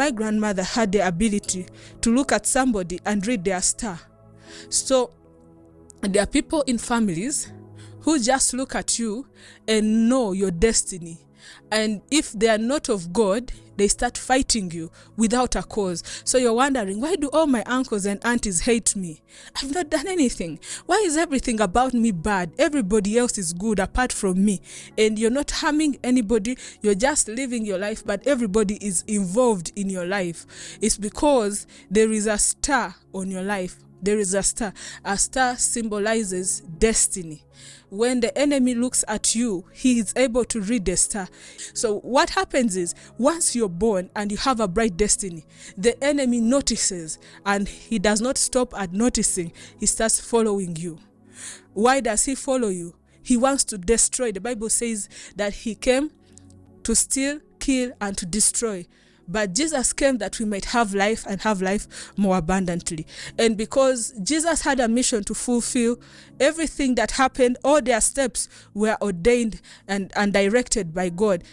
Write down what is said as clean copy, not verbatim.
My grandmother had the ability to look at somebody and read their star. So there are people in families who just look at you and know your destiny. And if they are not of God, they start fighting you without a cause. So you're wondering, why do all my uncles and aunties hate me? I've not done anything. Why is everything about me bad? Everybody else is good apart from me. And you're not harming anybody. You're just living your life, but everybody is involved in your life. It's because there is a star on your life. There is a star. A star symbolizes destiny. When the enemy looks at you, he is able to read the star. So what happens is, once you're born and you have a bright destiny, the enemy notices, and he does not stop at noticing. He starts following you. Why does he follow you? He wants to destroy. The Bible says that he came to steal, kill, and to destroy. But Jesus came that we might have life and have life more abundantly. And because Jesus had a mission to fulfill, everything that happened, all their steps were ordained and directed by God.